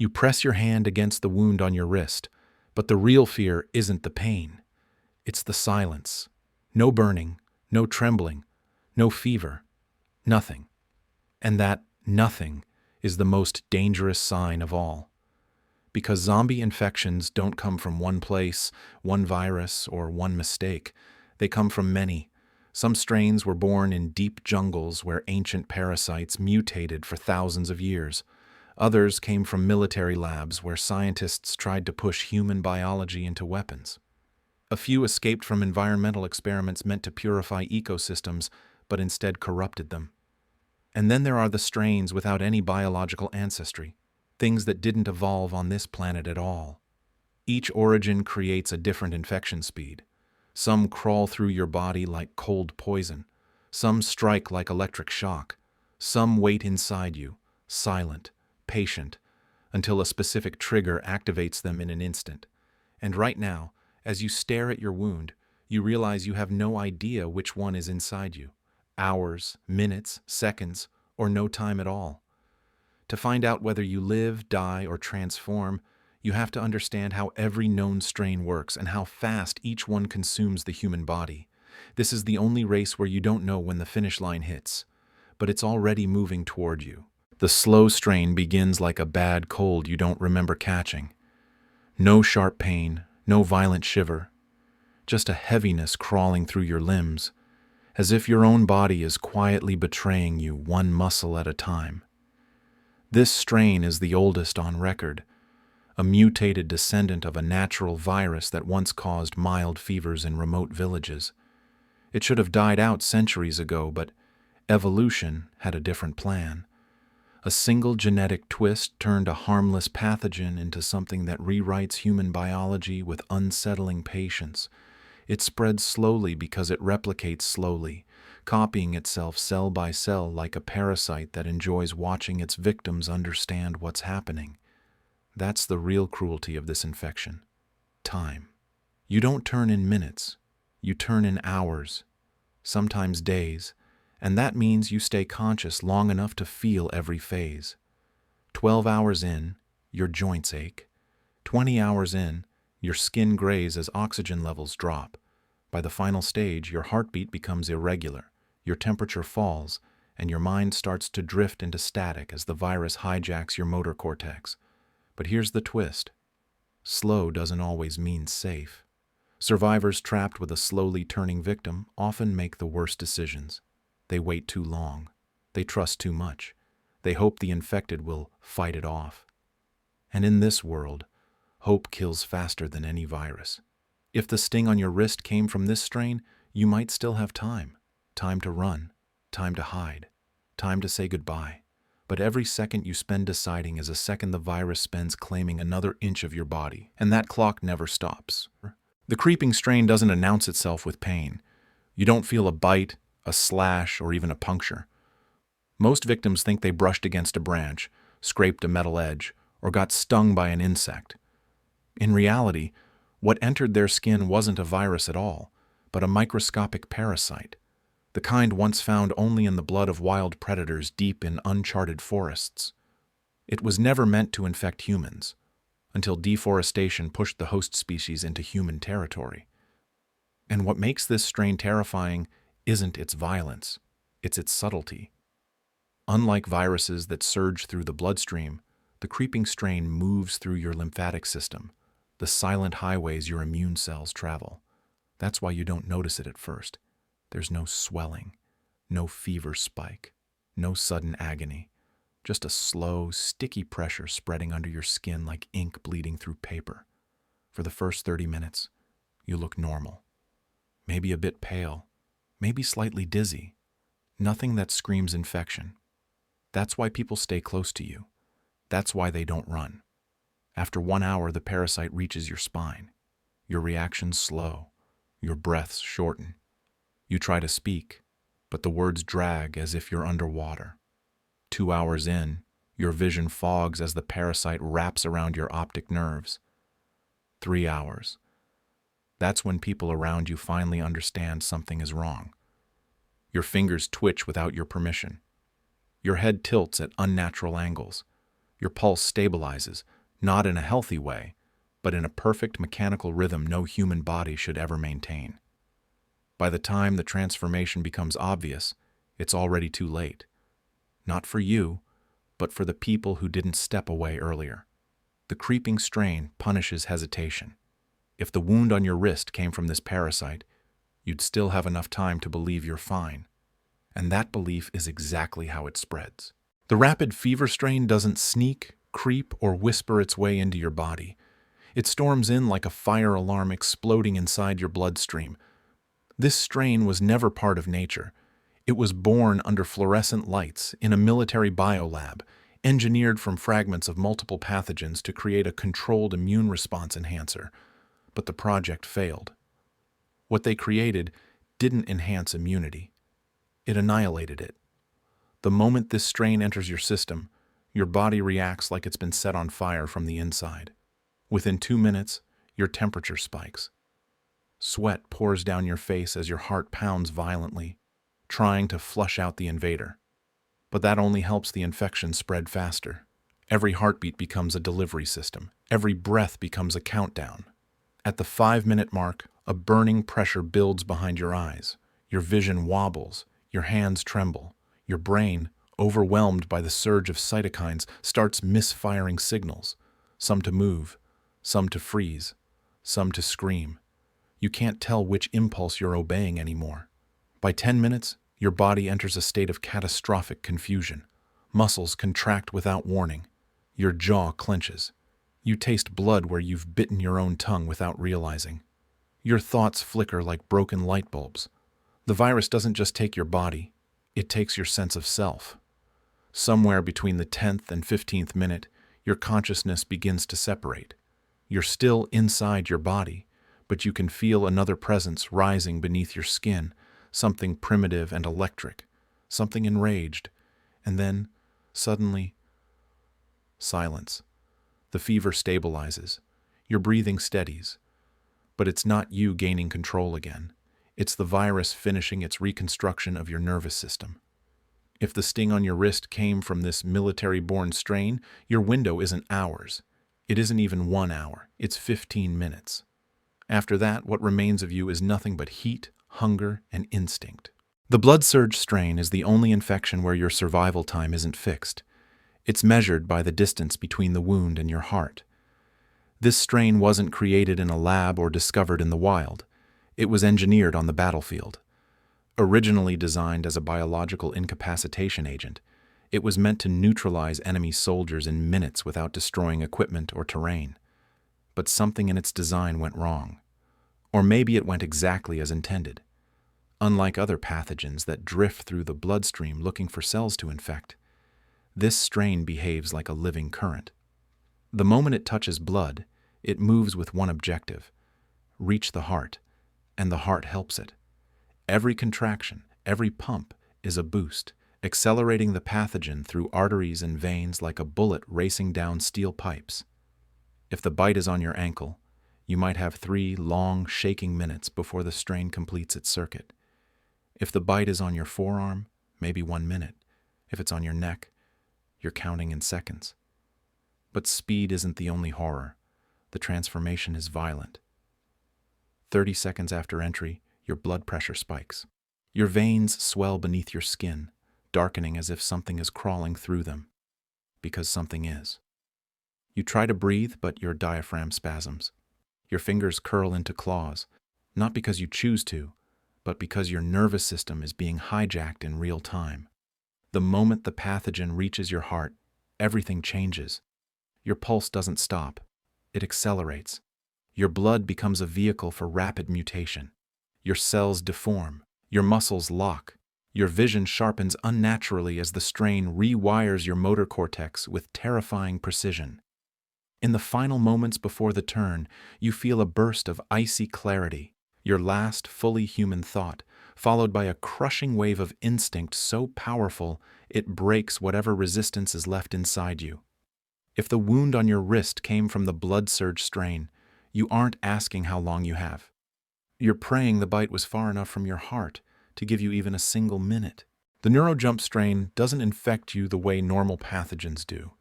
You press your hand against the wound on your wrist, but the real fear isn't the pain. It's the silence. No burning, no trembling, no fever, nothing. And that nothing is the most dangerous sign of all. Because zombie infections don't come from one place, one virus, or one mistake. They come from many. Some strains were born in deep jungles where ancient parasites mutated for thousands of years. Others came from military labs where scientists tried to push human biology into weapons. A few escaped from environmental experiments meant to purify ecosystems, but instead corrupted them. And then there are the strains without any biological ancestry, things that didn't evolve on this planet at all. Each origin creates a different infection speed. Some crawl through your body like cold poison. Some strike like electric shock. Some wait inside you, silent, patient, until a specific trigger activates them in an instant. And right now, as you stare at your wound, you realize you have no idea which one is inside you. Hours, minutes, seconds, or no time at all. To find out whether you live, die, or transform, you have to understand how every known strain works and how fast each one consumes the human body. This is the only race where you don't know when the finish line hits, but it's already moving toward you. The slow strain begins like a bad cold you don't remember catching. No sharp pain, no violent shiver, just a heaviness crawling through your limbs, as if your own body is quietly betraying you one muscle at a time. This strain is the oldest on record, a mutated descendant of a natural virus that once caused mild fevers in remote villages. It should have died out centuries ago, but evolution had a different plan. A single genetic twist turned a harmless pathogen into something that rewrites human biology with unsettling patience. It spreads slowly because it replicates slowly, copying itself cell by cell like a parasite that enjoys watching its victims understand what's happening. That's the real cruelty of this infection. Time. You don't turn in minutes. You turn in hours, sometimes days, and that means you stay conscious long enough to feel every phase. 12 hours in, your joints ache. 20 hours in, your skin grays as oxygen levels drop. By the final stage, your heartbeat becomes irregular, your temperature falls, and your mind starts to drift into static as the virus hijacks your motor cortex. But here's the twist. Slow doesn't always mean safe. Survivors trapped with a slowly turning victim often make the worst decisions. They wait too long. They trust too much. They hope the infected will fight it off. And in this world, hope kills faster than any virus. If the sting on your wrist came from this strain, you might still have time. Time to run, time to hide, time to say goodbye. But every second you spend deciding is a second the virus spends claiming another inch of your body, and that clock never stops. The creeping strain doesn't announce itself with pain. You don't feel a bite, a slash, or even a puncture. Most victims think they brushed against a branch, scraped a metal edge, or got stung by an insect. In reality, what entered their skin wasn't a virus at all, but a microscopic parasite, the kind once found only in the blood of wild predators deep in uncharted forests. It was never meant to infect humans, until deforestation pushed the host species into human territory. And what makes this strain terrifying isn't its violence, it's its subtlety. Unlike viruses that surge through the bloodstream, the creeping strain moves through your lymphatic system, the silent highways your immune cells travel. That's why you don't notice it at first. There's no swelling, no fever spike, no sudden agony, just a slow, sticky pressure spreading under your skin like ink bleeding through paper. For the first 30 minutes, you look normal. Maybe a bit pale, maybe slightly dizzy. Nothing that screams infection. That's why people stay close to you. That's why they don't run. After 1 hour, the parasite reaches your spine. Your reactions slow. Your breaths shorten. You try to speak, but the words drag as if you're underwater. 2 hours in, your vision fogs as the parasite wraps around your optic nerves. 3 hours. That's when people around you finally understand something is wrong. Your fingers twitch without your permission. Your head tilts at unnatural angles. Your pulse stabilizes, not in a healthy way, but in a perfect mechanical rhythm no human body should ever maintain. By the time the transformation becomes obvious, it's already too late. Not for you, but for the people who didn't step away earlier. The creeping strain punishes hesitation. If the wound on your wrist came from this parasite, you'd still have enough time to believe you're fine. And that belief is exactly how it spreads. The rapid fever strain doesn't sneak, creep, or whisper its way into your body. It storms in like a fire alarm exploding inside your bloodstream. This strain was never part of nature. It was born under fluorescent lights in a military biolab, engineered from fragments of multiple pathogens to create a controlled immune response enhancer. But the project failed. What they created didn't enhance immunity. It annihilated it. The moment this strain enters your system, your body reacts like it's been set on fire from the inside. Within 2 minutes, your temperature spikes. Sweat pours down your face as your heart pounds violently, trying to flush out the invader. But that only helps the infection spread faster. Every heartbeat becomes a delivery system. Every breath becomes a countdown. At the 5-minute mark, a burning pressure builds behind your eyes. Your vision wobbles. Your hands tremble. Your brain, overwhelmed by the surge of cytokines, starts misfiring signals. Some to move, some to freeze, some to scream. You can't tell which impulse you're obeying anymore. By 10 minutes, your body enters a state of catastrophic confusion. Muscles contract without warning. Your jaw clenches. You taste blood where you've bitten your own tongue without realizing. Your thoughts flicker like broken light bulbs. The virus doesn't just take your body, it takes your sense of self. Somewhere between the 10th and 15th minute, your consciousness begins to separate. You're still inside your body, but you can feel another presence rising beneath your skin, something primitive and electric, something enraged, and then, suddenly, silence. The fever stabilizes. Your breathing steadies. But it's not you gaining control again. It's the virus finishing its reconstruction of your nervous system. If the sting on your wrist came from this military-born strain, your window isn't hours. It isn't even 1 hour. It's 15 minutes. After that, what remains of you is nothing but heat, hunger, and instinct. The blood surge strain is the only infection where your survival time isn't fixed. It's measured by the distance between the wound and your heart. This strain wasn't created in a lab or discovered in the wild. It was engineered on the battlefield. Originally designed as a biological incapacitation agent, it was meant to neutralize enemy soldiers in minutes without destroying equipment or terrain. But something in its design went wrong. Or maybe it went exactly as intended. Unlike other pathogens that drift through the bloodstream looking for cells to infect, this strain behaves like a living current. The moment it touches blood, it moves with one objective: reach the heart, and the heart helps it. Every contraction, every pump is a boost, accelerating the pathogen through arteries and veins like a bullet racing down steel pipes. If the bite is on your ankle, you might have 3 long, shaking minutes before the strain completes its circuit. If the bite is on your forearm, maybe 1 minute. If it's on your neck, you're counting in seconds. But speed isn't the only horror. The transformation is violent. 30 seconds after entry, your blood pressure spikes. Your veins swell beneath your skin, darkening as if something is crawling through them. Because something is. You try to breathe, but your diaphragm spasms. Your fingers curl into claws, not because you choose to, but because your nervous system is being hijacked in real time. The moment the pathogen reaches your heart, everything changes. Your pulse doesn't stop. It accelerates. Your blood becomes a vehicle for rapid mutation. Your cells deform. Your muscles lock. Your vision sharpens unnaturally as the strain rewires your motor cortex with terrifying precision. In the final moments before the turn, you feel a burst of icy clarity, your last fully human thought, followed by a crushing wave of instinct so powerful it breaks whatever resistance is left inside you. If the wound on your wrist came from the blood surge strain, you aren't asking how long you have. You're praying the bite was far enough from your heart to give you even a single minute. The neurojump strain doesn't infect you the way normal pathogens do.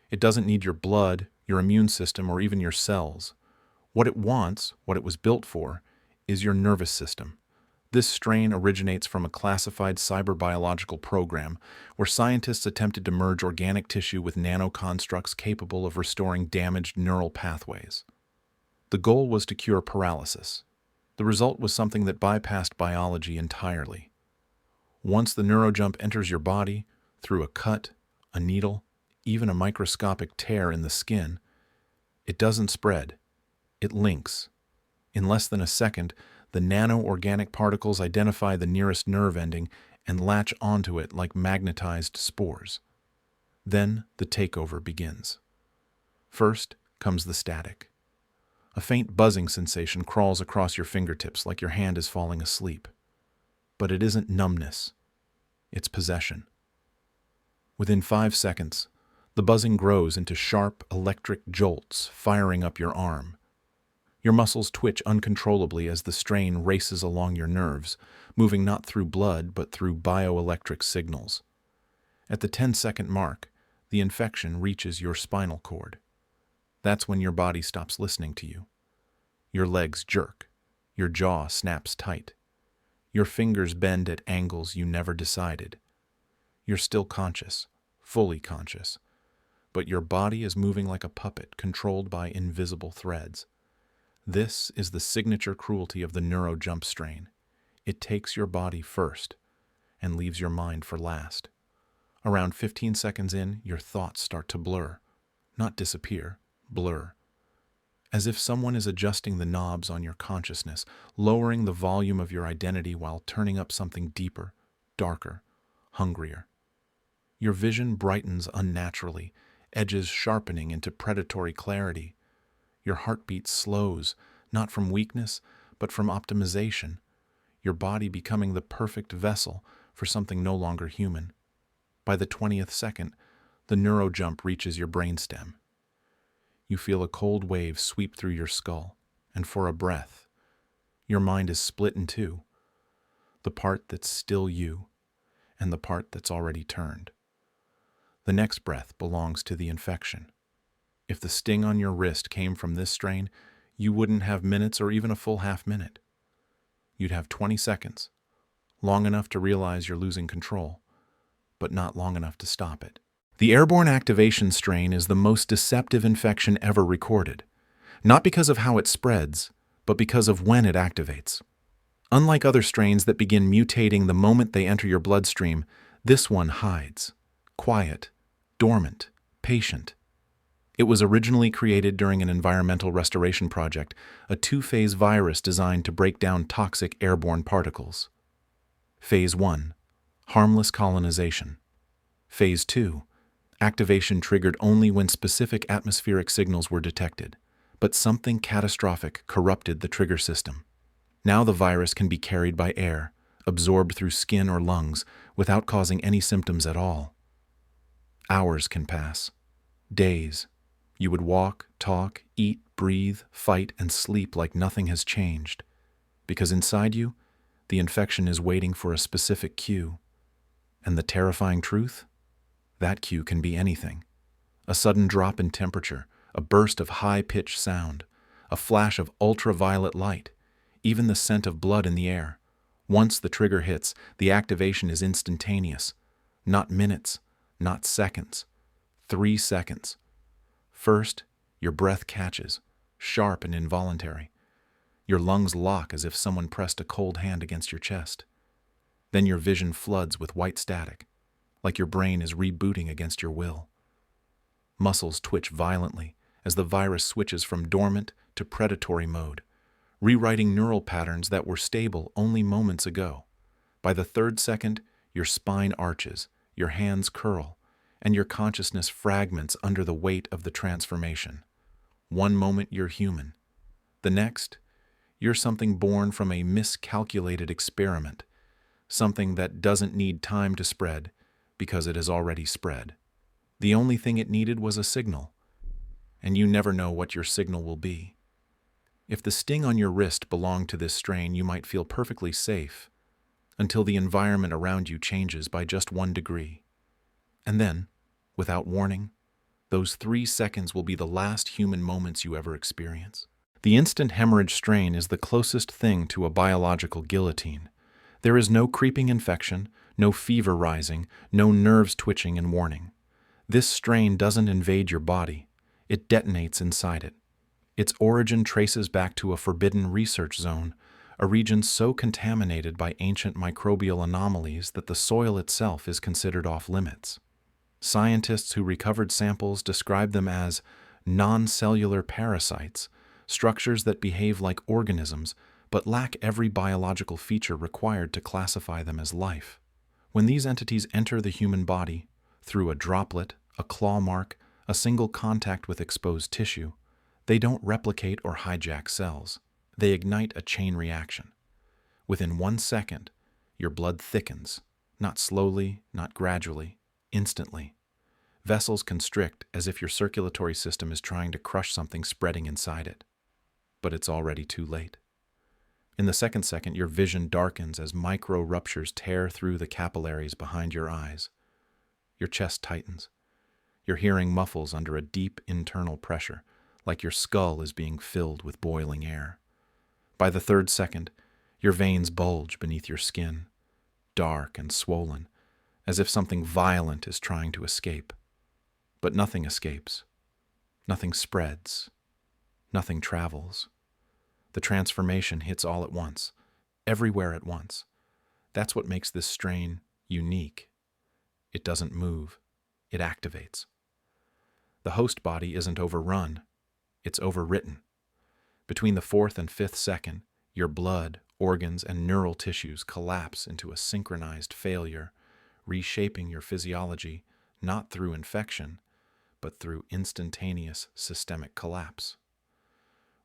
It doesn't need your blood, your immune system, or even your cells. What it wants, what it was built for, is your nervous system. This strain originates from a classified cyberbiological program where scientists attempted to merge organic tissue with nanoconstructs capable of restoring damaged neural pathways. The goal was to cure paralysis. The result was something that bypassed biology entirely. Once the neurojump enters your body, through a cut, a needle, even a microscopic tear in the skin, it doesn't spread. It links. In less than a second, the nano-organic particles identify the nearest nerve ending and latch onto it like magnetized spores. Then the takeover begins. First comes the static. A faint buzzing sensation crawls across your fingertips like your hand is falling asleep. But it isn't numbness. It's possession. Within 5 seconds, the buzzing grows into sharp electric jolts firing up your arm. Your muscles twitch uncontrollably as the strain races along your nerves, moving not through blood but through bioelectric signals. At the 10-second mark, the infection reaches your spinal cord. That's when your body stops listening to you. Your legs jerk. Your jaw snaps tight. Your fingers bend at angles you never decided. You're still conscious, fully conscious, but your body is moving like a puppet controlled by invisible threads. This is the signature cruelty of the neurojump strain. It takes your body first and leaves your mind for last. Around 15 seconds in, your thoughts start to blur. Not disappear, blur. As if someone is adjusting the knobs on your consciousness, lowering the volume of your identity while turning up something deeper, darker, hungrier. Your vision brightens unnaturally, edges sharpening into predatory clarity. Your heartbeat slows, not from weakness, but from optimization, your body becoming the perfect vessel for something no longer human. By the 20th second, the neurojump reaches your brainstem. You feel a cold wave sweep through your skull, and for a breath, your mind is split in two, the part that's still you, and the part that's already turned. The next breath belongs to the infection. If the sting on your wrist came from this strain, you wouldn't have minutes or even a full half-minute. You'd have 20 seconds, long enough to realize you're losing control, but not long enough to stop it. The airborne activation strain is the most deceptive infection ever recorded, not because of how it spreads, but because of when it activates. Unlike other strains that begin mutating the moment they enter your bloodstream, this one hides, quiet, dormant, patient. It was originally created during an environmental restoration project, a 2-phase virus designed to break down toxic airborne particles. Phase 1, harmless colonization. Phase 2, activation triggered only when specific atmospheric signals were detected, but something catastrophic corrupted the trigger system. Now the virus can be carried by air, absorbed through skin or lungs, without causing any symptoms at all. Hours can pass. Days. You would walk, talk, eat, breathe, fight, and sleep like nothing has changed. Because inside you, the infection is waiting for a specific cue. And the terrifying truth? That cue can be anything. A sudden drop in temperature, a burst of high-pitched sound, a flash of ultraviolet light, even the scent of blood in the air. Once the trigger hits, the activation is instantaneous. Not minutes, not seconds. 3 seconds. First, your breath catches, sharp and involuntary. Your lungs lock as if someone pressed a cold hand against your chest. Then your vision floods with white static, like your brain is rebooting against your will. Muscles twitch violently as the virus switches from dormant to predatory mode, rewriting neural patterns that were stable only moments ago. By the 3rd second, your spine arches, your hands curl, and your consciousness fragments under the weight of the transformation. One moment you're human. The next, you're something born from a miscalculated experiment, something that doesn't need time to spread because it has already spread. The only thing it needed was a signal, and you never know what your signal will be. If the sting on your wrist belonged to this strain, you might feel perfectly safe until the environment around you changes by just 1 degree. And then, without warning, Those 3 seconds will be the last human moments you ever experience. The instant hemorrhage strain is the closest thing to a biological guillotine. There is no creeping infection, no fever rising, no nerves twitching and warning. This strain doesn't invade your body. It detonates inside it. Its origin traces back to a forbidden research zone, a region so contaminated by ancient microbial anomalies that the soil itself is considered off-limits. Scientists who recovered samples describe them as non-cellular parasites, structures that behave like organisms but lack every biological feature required to classify them as life. When these entities enter the human body, through a droplet, a claw mark, a single contact with exposed tissue, they don't replicate or hijack cells. They ignite a chain reaction. Within 1 second, your blood thickens, not slowly, not gradually, instantly. Vessels constrict as if your circulatory system is trying to crush something spreading inside it. But it's already too late. In the second, your vision darkens as micro-ruptures tear through the capillaries behind your eyes. Your chest tightens. Your hearing muffles under a deep internal pressure, like your skull is being filled with boiling air. By the 3rd second, your veins bulge beneath your skin, dark and swollen, as if something violent is trying to escape. But nothing escapes. Nothing spreads. Nothing travels. The transformation hits all at once, everywhere at once. That's what makes this strain unique. It doesn't move. It activates. The host body isn't overrun. It's overwritten. Between the 4th and 5th second, your blood, organs, and neural tissues collapse into a synchronized failure, reshaping your physiology not through infection, but through instantaneous systemic collapse.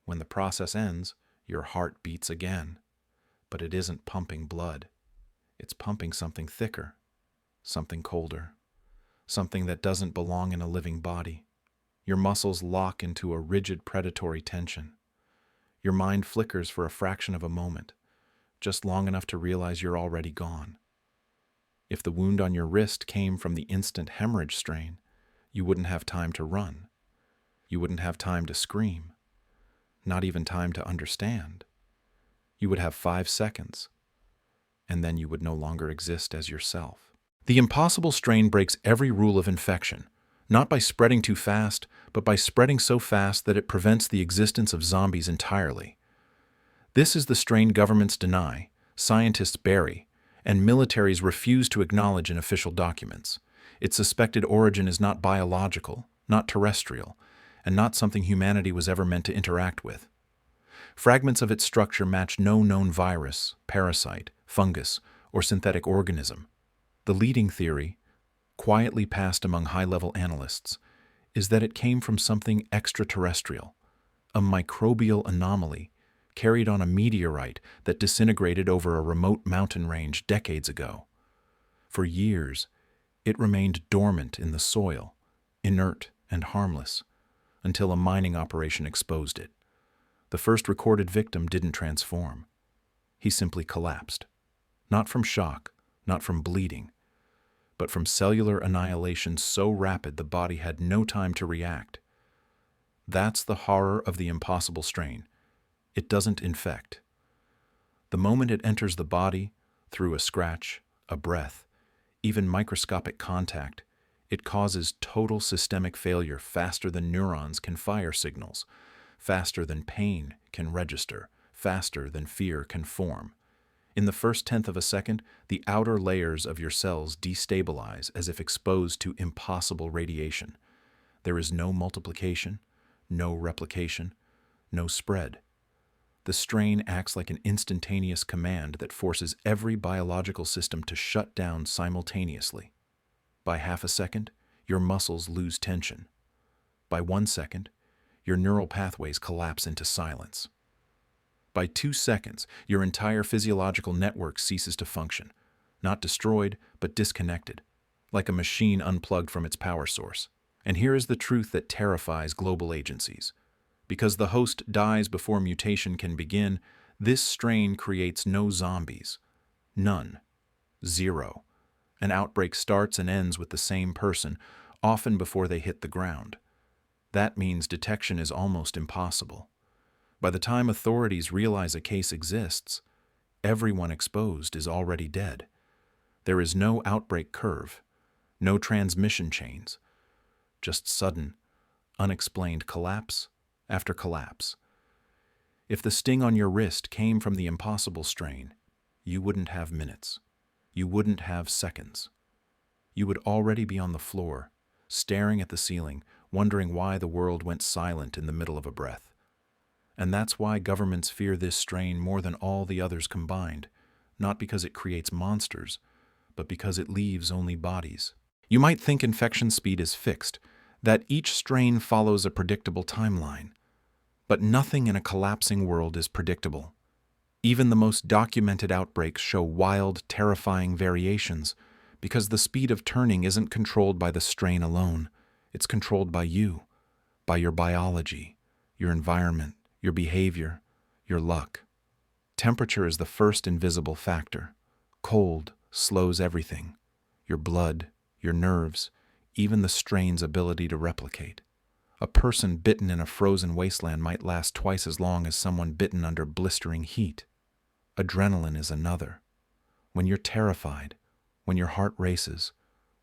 When the process ends, your heart beats again, but it isn't pumping blood. It's pumping something thicker, something colder, something that doesn't belong in a living body. Your muscles lock into a rigid predatory tension. Your mind flickers for a fraction of a moment, just long enough to realize you're already gone. If the wound on your wrist came from the instant hemorrhage strain, you wouldn't have time to run. You wouldn't have time to scream. Not even time to understand. You would have 5 seconds, and then you would no longer exist as yourself. The impossible strain breaks every rule of infection, not by spreading too fast, but by spreading so fast that it prevents the existence of zombies entirely. This is the strain governments deny, scientists bury, and militaries refuse to acknowledge in official documents. Its suspected origin is not biological, not terrestrial, and not something humanity was ever meant to interact with. Fragments of its structure match no known virus, parasite, fungus, or synthetic organism. The leading theory, quietly passed among high-level analysts, is that it came from something extraterrestrial, a microbial anomaly carried on a meteorite that disintegrated over a remote mountain range decades ago. For years, it remained dormant in the soil, inert and harmless, until a mining operation exposed it. The first recorded victim didn't transform. He simply collapsed. Not from shock, not from bleeding, but from cellular annihilation so rapid the body had no time to react. That's the horror of the impossible strain. It doesn't infect. The moment it enters the body, through a scratch, a breath, even microscopic contact, it causes total systemic failure faster than neurons can fire signals, faster than pain can register, faster than fear can form. In the first 1/10 of a second, the outer layers of your cells destabilize as if exposed to impossible radiation. There is no multiplication, no replication, no spread. The strain acts like an instantaneous command that forces every biological system to shut down simultaneously. By 1/2 second, your muscles lose tension. By 1 second, your neural pathways collapse into silence. By 2 seconds, your entire physiological network ceases to function, not destroyed, but disconnected, like a machine unplugged from its power source. And here is the truth that terrifies global agencies. Because the host dies before mutation can begin, this strain creates no zombies. None. Zero. An outbreak starts and ends with the same person, often before they hit the ground. That means detection is almost impossible. By the time authorities realize a case exists, everyone exposed is already dead. There is no outbreak curve, no transmission chains, just sudden, unexplained collapse after collapse. If the sting on your wrist came from the impossible strain, you wouldn't have minutes. You wouldn't have seconds. You would already be on the floor, staring at the ceiling, wondering why the world went silent in the middle of a breath. And that's why governments fear this strain more than all the others combined, not because it creates monsters, but because it leaves only bodies. You might think infection speed is fixed, that each strain follows a predictable timeline. But nothing in a collapsing world is predictable. Even the most documented outbreaks show wild, terrifying variations, because the speed of turning isn't controlled by the strain alone. It's controlled by you, by your biology, your environment, your behavior, your luck. Temperature is the first invisible factor. Cold slows everything. Your blood, your nerves, even the strain's ability to replicate. A person bitten in a frozen wasteland might last twice as long as someone bitten under blistering heat. Adrenaline is another. When you're terrified, when your heart races,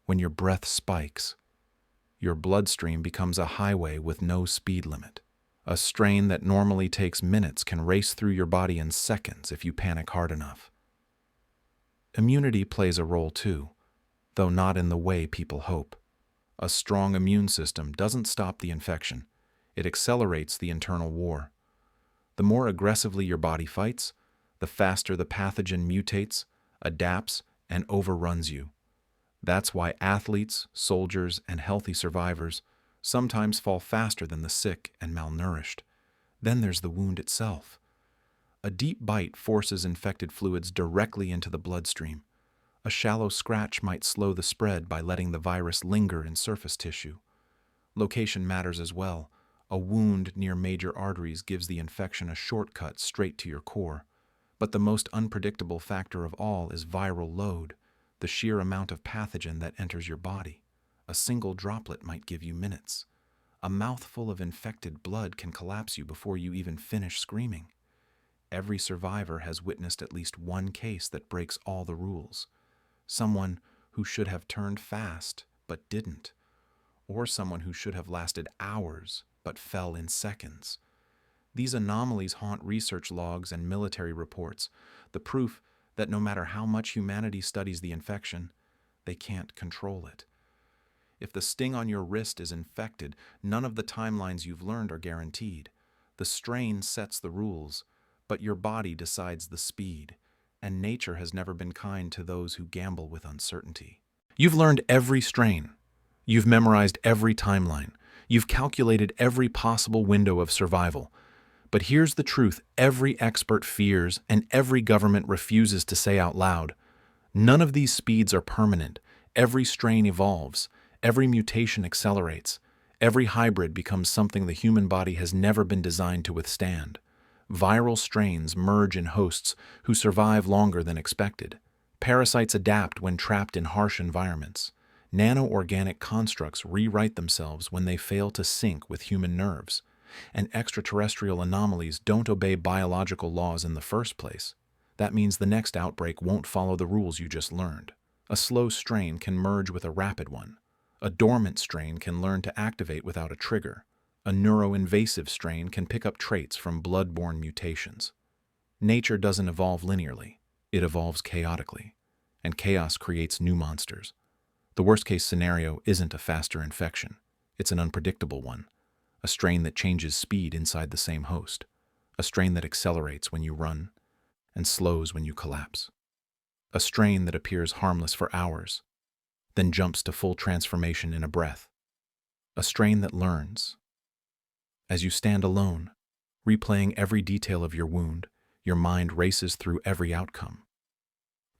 when your breath spikes, your bloodstream becomes a highway with no speed limit. A strain that normally takes minutes can race through your body in seconds if you panic hard enough. Immunity plays a role too, though not in the way people hope. A strong immune system doesn't stop the infection. It accelerates the internal war. The more aggressively your body fights, the faster the pathogen mutates, adapts, and overruns you. That's why athletes, soldiers, and healthy survivors sometimes fall faster than the sick and malnourished. Then there's the wound itself. A deep bite forces infected fluids directly into the bloodstream. A shallow scratch might slow the spread by letting the virus linger in surface tissue. Location matters as well. A wound near major arteries gives the infection a shortcut straight to your core. But the most unpredictable factor of all is viral load, the sheer amount of pathogen that enters your body. A single droplet might give you minutes. A mouthful of infected blood can collapse you before you even finish screaming. Every survivor has witnessed at least one case that breaks all the rules. Someone who should have turned fast but didn't, or someone who should have lasted hours but fell in seconds. These anomalies haunt research logs and military reports, the proof that no matter how much humanity studies the infection, they can't control it. If the sting on your wrist is infected, none of the timelines you've learned are guaranteed. The strain sets the rules, but your body decides the speed, and nature has never been kind to those who gamble with uncertainty. You've learned every strain. You've memorized every timeline. You've calculated every possible window of survival. But here's the truth every expert fears and every government refuses to say out loud. None of these speeds are permanent. Every strain evolves. Every mutation accelerates. Every hybrid becomes something the human body has never been designed to withstand. Viral strains merge in hosts who survive longer than expected. Parasites adapt when trapped in harsh environments. Nano-organic constructs rewrite themselves when they fail to sync with human nerves. And extraterrestrial anomalies don't obey biological laws in the first place. That means the next outbreak won't follow the rules you just learned. A slow strain can merge with a rapid one. A dormant strain can learn to activate without a trigger. A neuroinvasive strain can pick up traits from blood-borne mutations. Nature doesn't evolve linearly. It evolves chaotically. And chaos creates new monsters. The worst-case scenario isn't a faster infection. It's an unpredictable one. A strain that changes speed inside the same host. A strain that accelerates when you run and slows when you collapse. A strain that appears harmless for hours, then jumps to full transformation in a breath. A strain that learns. As you stand alone, replaying every detail of your wound, your mind races through every outcome.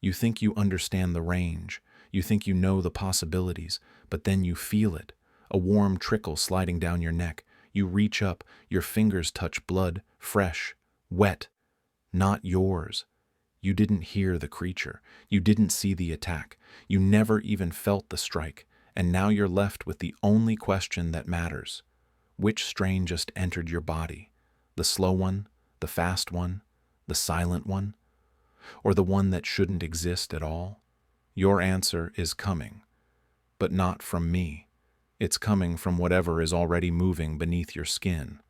You think you understand the range, you think you know the possibilities, but then you feel it, a warm trickle sliding down your neck. You reach up, your fingers touch blood, fresh, wet, not yours. You didn't hear the creature. You didn't see the attack. You never even felt the strike. And now you're left with the only question that matters. Which strain just entered your body? The slow one, the fast one, the silent one, or the one that shouldn't exist at all? Your answer is coming, but not from me. It's coming from whatever is already moving beneath your skin.